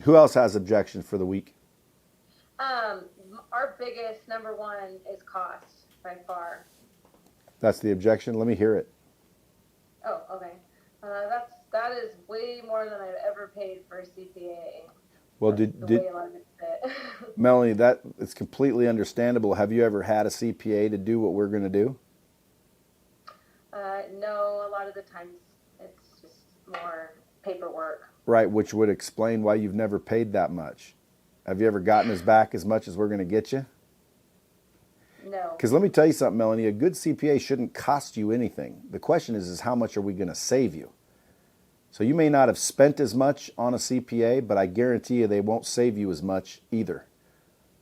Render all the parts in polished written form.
Who else has objections for the week? Our biggest number one is cost by far. That's the objection. Let me hear it. Oh, okay. That is way more than I've ever paid for a CPA. Well, That's did way a lot of it fit. Melanie, that it's completely understandable. Have you ever had a CPA to do what we're going to do? No, a lot of the times it's just more paperwork. Right, which would explain why you've never paid that much. Have you ever gotten us back as much as we're going to get you? No. Because let me tell you something, Melanie, a good CPA shouldn't cost you anything. The question is how much are we going to save you? So you may not have spent as much on a CPA, but I guarantee you they won't save you as much either.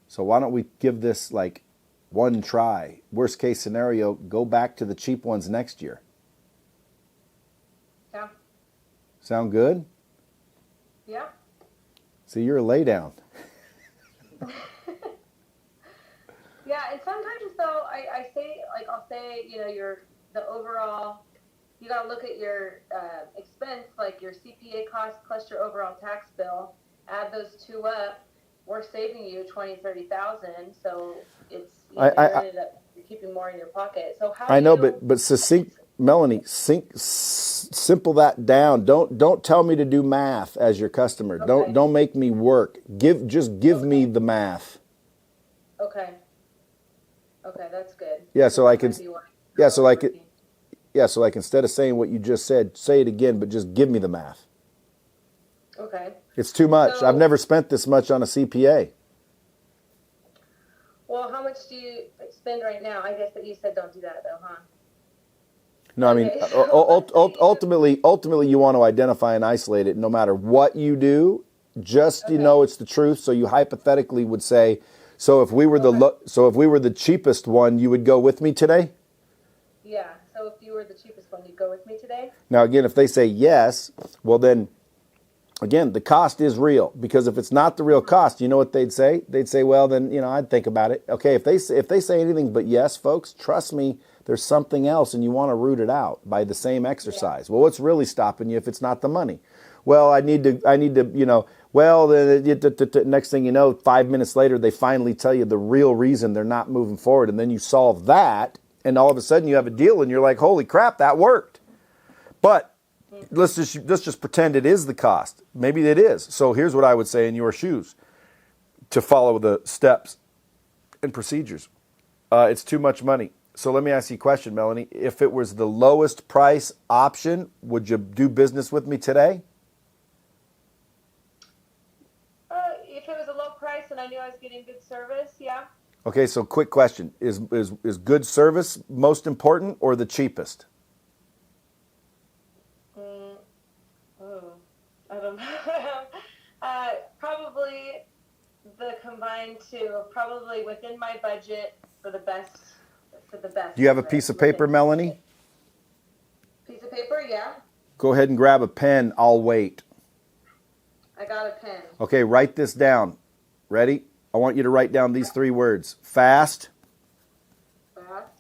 So why don't we give this like one try? Worst case scenario, go back to the cheap ones next year. Yeah. Sound good? Yeah. See, you're a laydown. Yeah, and sometimes though I'll say, the overall, you gotta look at your expense, like your CPA cost plus your overall tax bill. Add those two up, we're saving you 20,000, 30,000. So it's you're keeping more in your pocket. So how I know, but succinct, Melanie, simple that down. Don't tell me to do math as your customer. Okay. Don't make me work. Just give me the math. Okay. Okay, that's good. Yeah, so I can. So like instead of saying what you just said, say it again, but just give me the math. Okay. It's too much. So, I've never spent this much on a CPA. Well, how much do you spend right now? I guess that you said don't do that though, huh? No, I mean, ultimately, you want to identify and isolate it. No matter what you do, just you know it's the truth. So you hypothetically would say, so if we were the cheapest one, you would go with me today. Yeah. So if you were the cheapest one, you'd go with me today. Now, again, if they say yes, well then, again, the cost is real, because if it's not the real cost, you know what they'd say? They'd say, well, then I'd think about it. Okay, if they say anything but yes, folks, trust me. There's something else, and you want to root it out by the same exercise. Yeah. Well, what's really stopping you if it's not the money? Well, I need to, well, the next thing you know, 5 minutes later, they finally tell you the real reason they're not moving forward, and then you solve that, and all of a sudden you have a deal, and you're like, holy crap, that worked. But let's just pretend it is the cost. Maybe it is. So here's what I would say in your shoes to follow the steps and procedures. It's too much money. So let me ask you a question, Melanie. If it was the lowest price option, would you do business with me today? If it was a low price and I knew I was getting good service, yeah. Okay, so quick question. Is good service most important or the cheapest? I don't know. Probably the combined two, probably within my budget for the best. Do you have a piece of paper, Melanie? Piece of paper, yeah. Go ahead and grab a pen. I'll wait. I got a pen. Okay, write this down. Ready? I want you to write down these three words. Fast. Fast.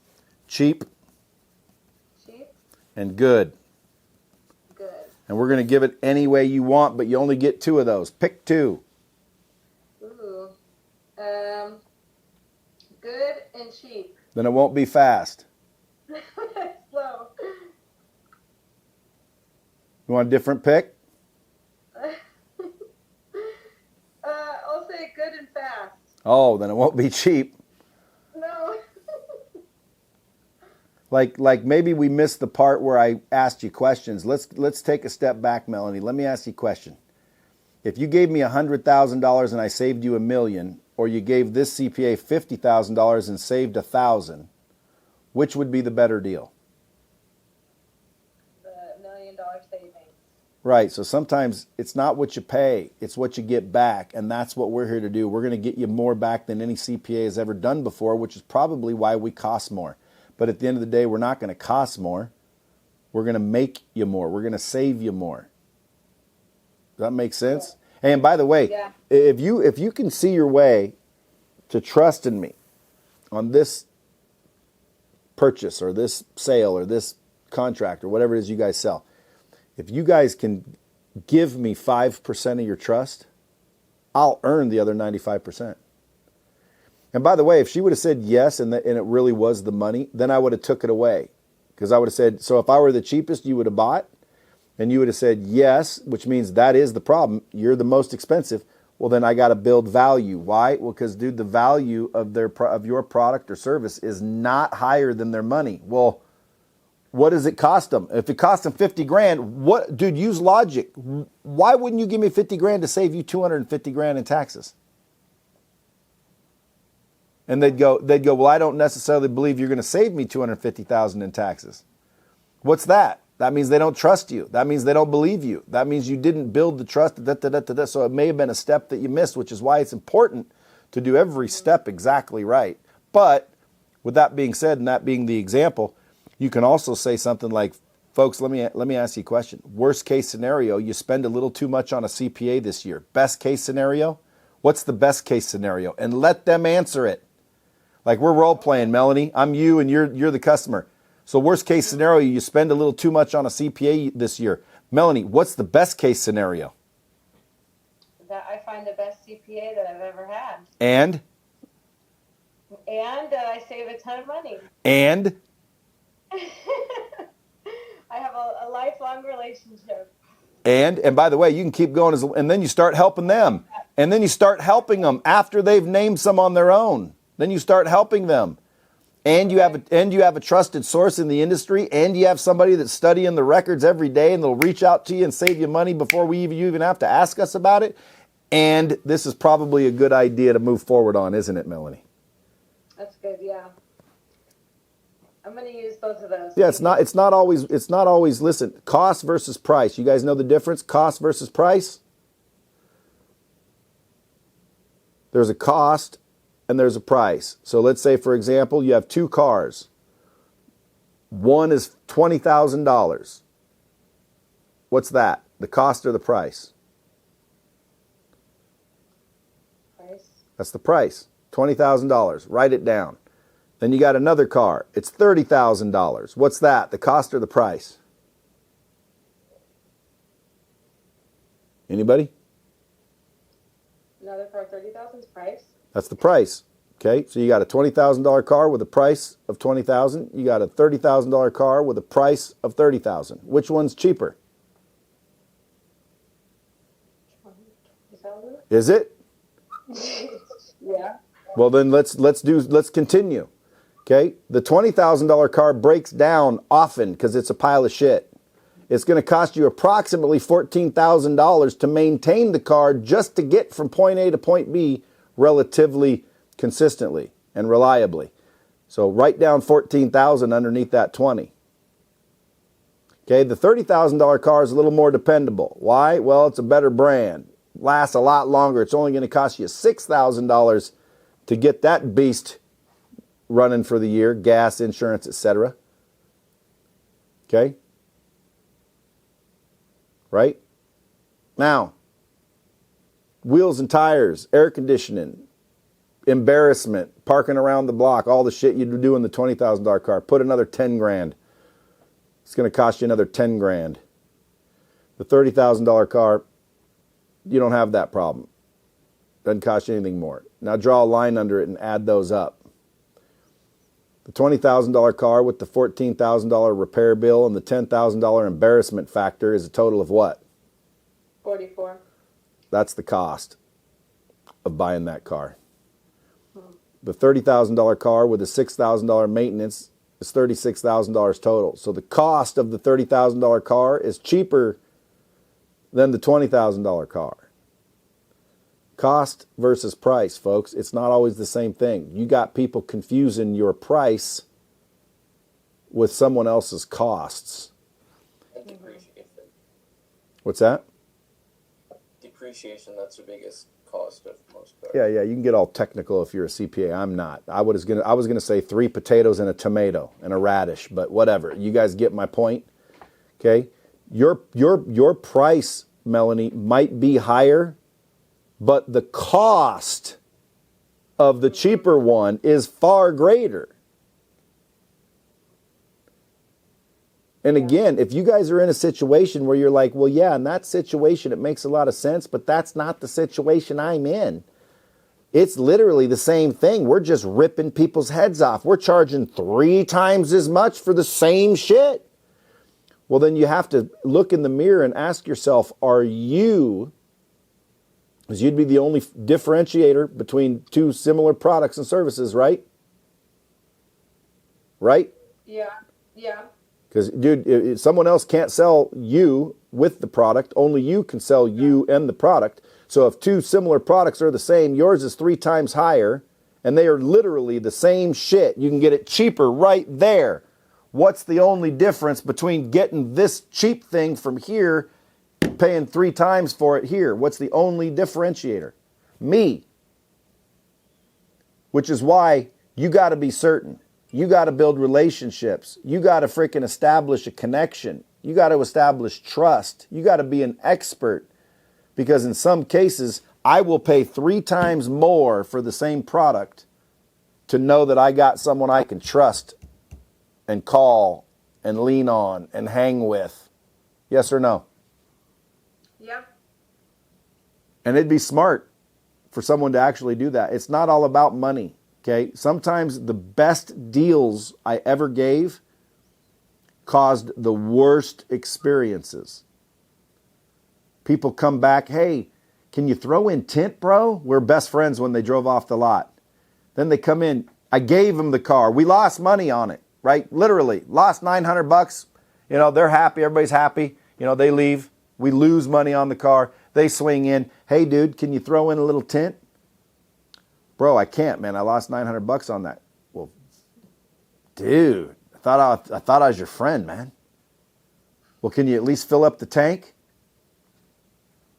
Cheap. Cheap. And good. Good. And we're going to give it any way you want, but you only get two of those. Pick two. Ooh. Good and cheap. Then it won't be fast. Slow. You want a different pick? I'll say good and fast. Oh, then it won't be cheap. No. Like maybe we missed the part where I asked you questions. Let's take a step back, Melanie. Let me ask you a question. If you gave me $100,000 and I saved you $1 million, or you gave this CPA $50,000 and saved $1,000, which would be the better deal? The $1 million savings. Right. So sometimes it's not what you pay, it's what you get back, and that's what we're here to do. We're going to get you more back than any CPA has ever done before, which is probably why we cost more. But at the end of the day, we're not going to cost more. We're going to make you more. We're going to save you more. Does that make sense? Yeah. And by the way, yeah, if you can see your way to trust in me on this purchase or this sale or this contract or whatever it is you guys sell, if you guys can give me 5% of your trust, I'll earn the other 95%. And by the way, if she would have said yes and it really was the money, then I would have took it away. Because I would have said, so if I were the cheapest, you would have bought? And you would have said yes, which means that is the problem. You're the most expensive. Well, then I got to build value. Why? Well, because, dude, the value of your product or service is not higher than their money. Well, what does it cost them? If it costs them 50 grand, what, dude, use logic. Why wouldn't you give me 50 grand to save you 250 grand in taxes? And they'd go, well, I don't necessarily believe you're going to save me 250,000 in taxes. What's that? That means they don't trust you. That means they don't believe you. That means you didn't build the trust. So it may have been a step that you missed, which is why it's important to do every step exactly right. But with that being said, and that being the example, you can also say something like, folks, let me ask you a question. Worst case scenario, you spend a little too much on a CPA this year. Best case scenario, what's the best case scenario? And let them answer it. Like we're role playing, Melanie. I'm you and you're the customer. So worst case scenario, you spend a little too much on a CPA this year. Melanie, what's the best case scenario? That I find the best CPA that I've ever had. And that I save a ton of money. And I have a lifelong relationship. And by the way, you can keep going, and then you start helping them. And then you start helping them after they've named some on their own. Then you start helping them. And you have a trusted source in the industry, and you have somebody that's studying the records every day, and they'll reach out to you and save you money before you even have to ask us about it. And this is probably a good idea to move forward on, isn't it, Melanie? That's good, yeah. I'm going to use both of those. Yeah, it's not always, listen, cost versus price. You guys know the difference? Cost versus price? There's a cost and there's a price. So let's say, for example, you have two cars. One is $20,000. What's that? The cost or the price? Price. That's the price. $20,000. Write it down. Then you got another car. It's $30,000. What's that? The cost or the price? Anybody? Another car, $30,000 price. That's the price. Okay, so you got a $20,000 car with a price of $20,000. You got a $30,000 car with a price of $30,000. Which one's cheaper? $20,000. Is it? Yeah. Well, then let's continue. Okay, the $20,000 car breaks down often because it's a pile of shit. It's going to cost you approximately $14,000 to maintain the car just to get from point A to point B relatively consistently and reliably. So write down $14,000 underneath that 20. Okay, the $30,000 car is a little more dependable. Why? Well, it's a better brand. Lasts a lot longer. It's only going to cost you $6,000 to get that beast running for the year, gas, insurance, etc. Okay? Right? Now, wheels and tires, air conditioning, embarrassment, parking around the block, all the shit you do in the $20,000 car. Put another 10 grand. It's going to cost you another 10 grand. The $30,000 car, you don't have that problem. Doesn't cost you anything more. Now draw a line under it and add those up. The $20,000 car with the $14,000 repair bill and the $10,000 embarrassment factor is a total of what? 44. That's the cost of buying that car. The $30,000 car with a $6,000 maintenance is $36,000 total. So the cost of the $30,000 car is cheaper than the $20,000 car. Cost versus price, folks. It's not always the same thing. You got people confusing your price with someone else's costs. And depreciation. What's that? Depreciation, that's the biggest cost of most cars. Yeah, you can get all technical if you're a CPA. I'm not. I was gonna say 3 potatoes and a tomato and a radish, but whatever. You guys get my point. Okay? Your price, Melanie, might be higher, but the cost of the cheaper one is far greater. And again, if you guys are in a situation where you're like, well, yeah, in that situation, it makes a lot of sense, but that's not the situation I'm in. It's literally the same thing. We're just ripping people's heads off. We're charging 3 times as much for the same shit. Well, then you have to look in the mirror and ask yourself, are you, because you'd be the only differentiator between 2 similar products and services, right? Right? Yeah. Yeah. Because, dude, if someone else can't sell you with the product, only you can sell you and the product. So if 2 similar products are the same, yours is 3 times higher, and they are literally the same shit. You can get it cheaper right there. What's the only difference between getting this cheap thing from here, paying 3 times for it here? What's the only differentiator? Me. Which is why you got to be certain. You got to build relationships. You got to freaking establish a connection. You got to establish trust. You got to be an expert. Because in some cases, I will pay 3 times more for the same product to know that I got someone I can trust and call and lean on and hang with. Yes or no? Yeah. And it'd be smart for someone to actually do that. It's not all about money. Okay, sometimes the best deals I ever gave caused the worst experiences. People come back, hey, can you throw in tint, bro? We're best friends when they drove off the lot. Then they come in, I gave them the car. We lost money on it, right? Literally, lost $900. You know, they're happy, everybody's happy. You know, they leave. We lose money on the car. They swing in, hey, dude, can you throw in a little tint? Bro, I can't, man. I lost $900 on that. Well, dude, I thought I was your friend, man. Well, can you at least fill up the tank?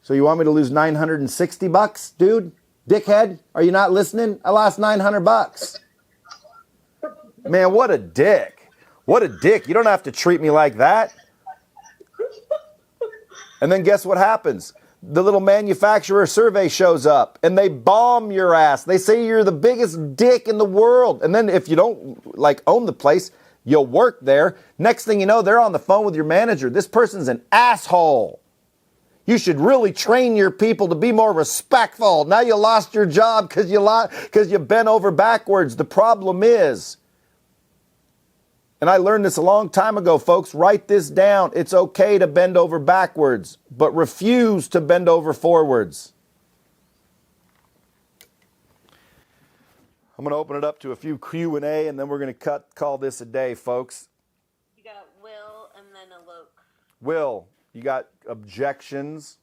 So you want me to lose $960, dude? Dickhead, are you not listening? I lost $900. Man, what a dick. What a dick. You don't have to treat me like that. And then guess what happens? The little manufacturer survey shows up and they bomb your ass. They say you're the biggest dick in the world. And then if you don't like own the place, you'll work there. Next thing you know, they're on the phone with your manager. This person's an asshole. You should really train your people to be more respectful. Now you lost your job because you bent over backwards. The problem is, and I learned this a long time ago, folks, write this down. It's okay to bend over backwards, but refuse to bend over forwards. I'm going to open it up to a few Q&A, and then we're going to call this a day, folks. You got Will and then Alok. Will, you got objections?